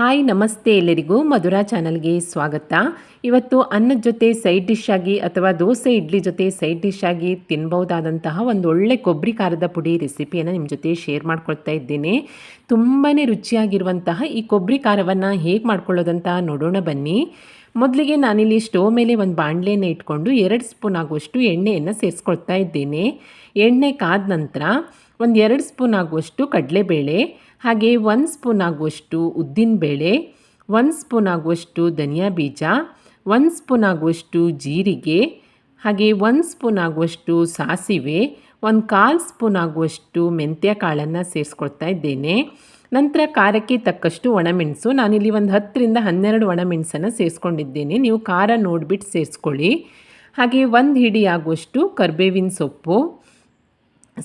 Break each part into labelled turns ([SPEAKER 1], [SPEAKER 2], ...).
[SPEAKER 1] Hi ನಮಸ್ತೆ ಎಲ್ಲರಿಗೂ ಮಧುರಾ ಚಾನಲ್ಗೆ ಸ್ವಾಗತ. ಇವತ್ತು ಅನ್ನದ ಜೊತೆ ಸೈಡ್ ಡಿಶ್ ಆಗಿ ಅಥವಾ ದೋಸೆ ಇಡ್ಲಿ ಜೊತೆ ಸೈಡ್ ಡಿಶ್ ಆಗಿ ತಿನ್ಬಹುದಾದಂತಹ ಒಂದು ಒಳ್ಳೆ ಕೊಬ್ಬರಿ ಖಾರದ ಪುಡಿ ರೆಸಿಪಿಯನ್ನು ನಿಮ್ಮ ಜೊತೆ ಶೇರ್ ಮಾಡ್ಕೊಳ್ತಾ ಇದ್ದೇನೆ. ತುಂಬಾ ರುಚಿಯಾಗಿರುವಂತಹ ಈ ಕೊಬ್ಬರಿ ಖಾರವನ್ನು ಹೇಗೆ ಮಾಡ್ಕೊಳ್ಳೋದಂತ ನೋಡೋಣ ಬನ್ನಿ. ಮೊದಲಿಗೆ ನಾನಿಲ್ಲಿ ಸ್ಟೋವ್ ಮೇಲೆ ಒಂದು ಬಾಣಲೆಯನ್ನು ಇಟ್ಕೊಂಡು 2 ಸ್ಪೂನ್ ಆಗುವಷ್ಟು ಎಣ್ಣೆಯನ್ನು ಸೇರಿಸ್ಕೊಳ್ತಾ ಇದ್ದೇನೆ. ಎಣ್ಣೆ ಕಾದ ನಂತರ ಒಂದು 2 ಸ್ಪೂನ್ ಆಗುವಷ್ಟು ಕಡಲೆಬೇಳೆ, ಹಾಗೆ 1 ಸ್ಪೂನ್ ಆಗುವಷ್ಟು ಉದ್ದಿನಬೇಳೆ, 1 ಸ್ಪೂನ್ ಆಗುವಷ್ಟು ಧನಿಯಾ ಬೀಜ, 1 ಸ್ಪೂನ್ ಆಗುವಷ್ಟು ಜೀರಿಗೆ, ಹಾಗೆ 1 ಸ್ಪೂನ್ ಆಗುವಷ್ಟು ಸಾಸಿವೆ, 1/4 ಸ್ಪೂನ್ ಆಗುವಷ್ಟು ಮೆಂತ್ಯ ಕಾಳನ್ನು ಸೇರಿಸ್ಕೊಳ್ತಾ ಇದ್ದೇನೆ. ನಂತರ ಖಾರಕ್ಕೆ ತಕ್ಕಷ್ಟು ಒಣಮೆಣಸು, ನಾನಿಲ್ಲಿ ಒಂದು 10ರಿಂದ 12 ಒಣಮೆಣಸನ್ನು ಸೇರಿಸ್ಕೊಂಡಿದ್ದೇನೆ. ನೀವು ಖಾರ ನೋಡಿಬಿಟ್ಟು ಸೇರಿಸ್ಕೊಳ್ಳಿ. ಹಾಗೆ 1 ಹಿಡಿ ಆಗುವಷ್ಟು ಕರಿಬೇವಿನ ಸೊಪ್ಪು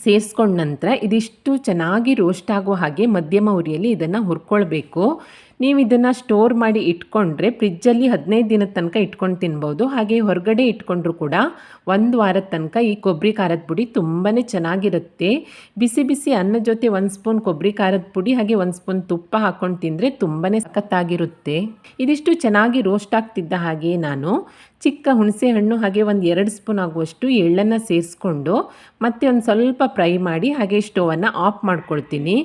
[SPEAKER 1] ಸೇರಿಸ್ಕೊಂಡ ನಂತರ ಇದಿಷ್ಟು ಚೆನ್ನಾಗಿ ರೋಸ್ಟ್ ಆಗೋ ಹಾಗೆ ಮಧ್ಯಮ ಉರಿಯಲ್ಲಿ ಇದನ್ನು ಹುರ್ಕೊಳ್ಬೇಕು. ನೀವು ಇದನ್ನು ಸ್ಟೋರ್ ಮಾಡಿ ಇಟ್ಕೊಂಡ್ರೆ ಫ್ರಿಜ್ಜಲ್ಲಿ 15 ದಿನದ ತನಕ ಇಟ್ಕೊಂಡು ತಿನ್ಬೋದು. ಹಾಗೆ ಹೊರಗಡೆ ಇಟ್ಕೊಂಡ್ರೂ ಕೂಡ 1 ವಾರದ ತನಕ ಈ ಕೊಬ್ಬರಿ ಖಾರದ ಪುಡಿ ತುಂಬಾ ಚೆನ್ನಾಗಿರುತ್ತೆ. ಬಿಸಿ ಬಿಸಿ ಅನ್ನದ ಜೊತೆ 1 ಸ್ಪೂನ್ ಕೊಬ್ಬರಿ ಖಾರದ ಪುಡಿ ಹಾಗೆ 1 ಸ್ಪೂನ್ ತುಪ್ಪ ಹಾಕ್ಕೊಂಡು ತಿಂದರೆ ತುಂಬಾ ಸಖತ್ತಾಗಿರುತ್ತೆ. ಇದಿಷ್ಟು ಚೆನ್ನಾಗಿ ರೋಸ್ಟ್ ಆಗ್ತಿದ್ದ ಹಾಗೆ ನಾನು ಚಿಕ್ಕ ಹುಣಸೆ ಹಣ್ಣು ಹಾಗೆ ಒಂದು 2 ಸ್ಪೂನ್ ಆಗುವಷ್ಟು ಎಳ್ಳನ್ನು ಸೇರಿಸ್ಕೊಂಡು ಮತ್ತೆ ಒಂದು ಸ್ವಲ್ಪ ಫ್ರೈ ಮಾಡಿ ಹಾಗೆ ಸ್ಟೋವನ್ನು ಆಫ್ ಮಾಡ್ಕೊಳ್ತೀನಿ.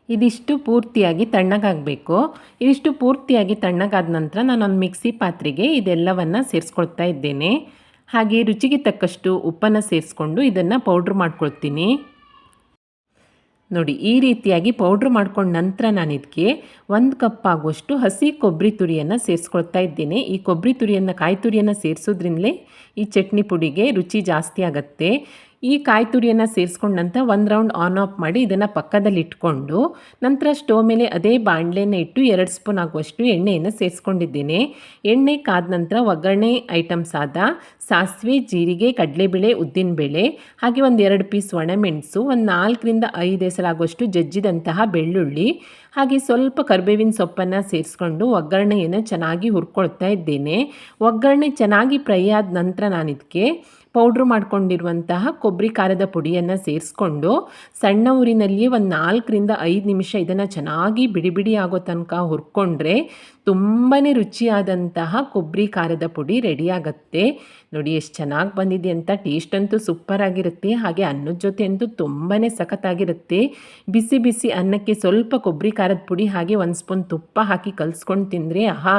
[SPEAKER 1] ಇದಿಷ್ಟು ಪೂರ್ತಿಯಾಗಿ ತಣ್ಣಗಾಗಬೇಕು. ಇದಿಷ್ಟು ಪೂರ್ತಿಯಾಗಿ ತಣ್ಣಗಾದ ನಂತರ ನಾನೊಂದು ಮಿಕ್ಸಿ ಪಾತ್ರೆಗೆ ಇದೆಲ್ಲವನ್ನು ಸೇರಿಸ್ಕೊಳ್ತಾ ಇದ್ದೇನೆ. ಹಾಗೆ ರುಚಿಗೆ ತಕ್ಕಷ್ಟು ಉಪ್ಪನ್ನು ಸೇರಿಸ್ಕೊಂಡು ಇದನ್ನು ಪೌಡ್ರ್ ಮಾಡ್ಕೊಳ್ತೀನಿ. ನೋಡಿ, ಈ ರೀತಿಯಾಗಿ ಪೌಡ್ರ್ ಮಾಡ್ಕೊಂಡ ನಂತರ ನಾನು ಇದಕ್ಕೆ 1 ಕಪ್ ಆಗುವಷ್ಟು ಹಸಿ ಕೊಬ್ಬರಿ ತುರಿಯನ್ನು ಸೇರಿಸ್ಕೊಳ್ತಾ ಇದ್ದೇನೆ. ಈ ಕೊಬ್ಬರಿ ತುರಿಯನ್ನು, ಕಾಯಿ ತುರಿಯನ್ನು ಸೇರಿಸೋದ್ರಿಂದಲೇ ಈ ಚಟ್ನಿ ಪುಡಿಗೆ ರುಚಿ ಜಾಸ್ತಿ ಆಗುತ್ತೆ. ಈ ಕಾಯಿ ತುರಿಯನ್ನು ಸೇರಿಸ್ಕೊಂಡ ನಂತರ 1 ರೌಂಡ್ ಆನ್ ಆಫ್ ಮಾಡಿ ಇದನ್ನು ಪಕ್ಕದಲ್ಲಿ ಇಟ್ಕೊಂಡು ನಂತರ ಸ್ಟೋವ್ ಮೇಲೆ ಅದೇ ಬಾಣಲೆಯನ್ನು ಇಟ್ಟು 2 ಸ್ಪೂನ್ ಆಗುವಷ್ಟು ಎಣ್ಣೆಯನ್ನು ಸೇರಿಸ್ಕೊಂಡಿದ್ದೇನೆ. ಎಣ್ಣೆ ಕಾದ ನಂತರ ಒಗ್ಗರಣೆ ಐಟಮ್ಸ್ ಆದ ಸಾಸಿವೆ, ಜೀರಿಗೆ, ಕಡಲೆಬೇಳೆ, ಉದ್ದಿನಬೇಳೆ, ಹಾಗೆ ಒಂದು 2 ಪೀಸ್ ಒಣಮೆಣಸು, ಒಂದು 4ರಿಂದ 5 ಎಸಳಾಗುವಷ್ಟು ಜಜ್ಜಿದಂತಹ ಬೆಳ್ಳುಳ್ಳಿ, ಹಾಗೆ ಸ್ವಲ್ಪ ಕರಿಬೇವಿನ ಸೊಪ್ಪನ್ನು ಸೇರಿಸ್ಕೊಂಡು ಒಗ್ಗರಣೆಯನ್ನು ಚೆನ್ನಾಗಿ ಹುರ್ಕೊಳ್ತಾ ಇದ್ದೇನೆ. ಒಗ್ಗರಣೆ ಚೆನ್ನಾಗಿ ಫ್ರೈ ಆದ ನಂತರ ನಾನು ಇದಕ್ಕೆ ಪೌಡ್ರ್ ಮಾಡ್ಕೊಂಡಿರುವಂತಹ ಕೊಬ್ಬರಿ ಖಾರದ ಪುಡಿಯನ್ನು ಸೇರಿಸ್ಕೊಂಡು ಸಣ್ಣ ಊರಿನಲ್ಲಿಯೇ ಒಂದು 4ರಿಂದ 5 ನಿಮಿಷ ಇದನ್ನು ಚೆನ್ನಾಗಿ ಬಿಡಿ ಬಿಡಿ ಆಗೋ ತನಕ ಹುರ್ಕೊಂಡ್ರೆ ತುಂಬಾ ರುಚಿಯಾದಂತಹ ಕೊಬ್ಬರಿ ಖಾರದ ಪುಡಿ ರೆಡಿಯಾಗತ್ತೆ. ನೋಡಿ ಎಷ್ಟು ಚೆನ್ನಾಗಿ ಬಂದಿದೆ ಅಂತ. ಟೇಸ್ಟ್ ಅಂತೂ ಸೂಪರ್ ಆಗಿರುತ್ತೆ. ಹಾಗೆ ಅನ್ನದ ಜೊತೆ ಅಂತೂ ತುಂಬಾ ಸಖತ್ತಾಗಿರುತ್ತೆ. ಬಿಸಿ ಬಿಸಿ ಅನ್ನಕ್ಕೆ ಸ್ವಲ್ಪ ಕೊಬ್ಬರಿ ಖಾರದ ಪುಡಿ ಹಾಗೆ 1 ಸ್ಪೂನ್ ತುಪ್ಪ ಹಾಕಿ ಕಲಿಸ್ಕೊಂಡು ತಿಂದರೆ ಆಹಾ,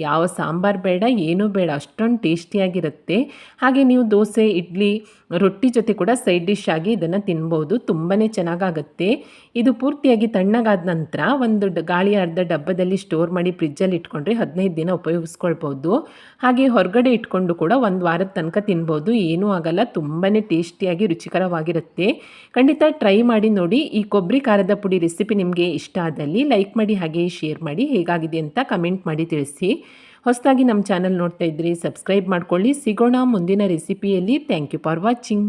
[SPEAKER 1] ಯಾವ ಸಾಂಬಾರು ಬೇಡ ಏನೂ ಬೇಡ, ಅಷ್ಟೊಂದು ಟೇಸ್ಟಿಯಾಗಿರುತ್ತೆ. ಹಾಗೆ ನೀವು ದೋಸೆ, ಇಡ್ಲಿ, ರೊಟ್ಟಿ ಜೊತೆ ಕೂಡ ಸೈಡ್ ಡಿಶ್ ಆಗಿ ಇದನ್ನು ತಿನ್ಬೋದು. ತುಂಬಾ ಚೆನ್ನಾಗಾಗುತ್ತೆ. ಇದು ಪೂರ್ತಿಯಾಗಿ ತಣ್ಣಗಾದ ನಂತರ ಒಂದು ಗಾಳಿ ಆಡದ ಡಬ್ಬದಲ್ಲಿ ಸ್ಟೋರ್ ಮಾಡಿ ಫ್ರಿಜ್ಜಲ್ಲಿ ಇಟ್ಕೊಂಡ್ರೆ 15 ದಿನ ಉಪಯೋಗಿಸ್ಕೊಳ್ಬೋದು. ಹಾಗೆ ಹೊರಗಡೆ ಇಟ್ಕೊಂಡು ಕೂಡ 1 ವಾರದ ತನಕ ತಿನ್ಬೋದು, ಏನೂ ಆಗಲ್ಲ. ತುಂಬಾ ಟೇಸ್ಟಿಯಾಗಿ ರುಚಿಕರವಾಗಿರುತ್ತೆ. ಖಂಡಿತ ಟ್ರೈ ಮಾಡಿ ನೋಡಿ. ಈ ಕೊಬ್ಬರಿ ಖಾರದ ಪುಡಿ ರೆಸಿಪಿ ನಿಮಗೆ ಇಷ್ಟ ಆದಲ್ಲಿ ಲೈಕ್ ಮಾಡಿ ಹಾಗೆ ಶೇರ್ ಮಾಡಿ. ಹೇಗಾಗಿದೆ ಅಂತ ಕಮೆಂಟ್ ಮಾಡಿ ತಿಳಿಸಿ. ಹೊಸದಾಗಿ ನಮ್ಮ ಚಾನಲ್ ನೋಡ್ತಾ ಇದ್ದರೆ ಸಬ್ಸ್ಕ್ರೈಬ್ ಮಾಡ್ಕೊಳ್ಳಿ. ಸಿಗೋಣ ಮುಂದಿನ ರೆಸಿಪಿಯಲ್ಲಿ. Thank you for watching.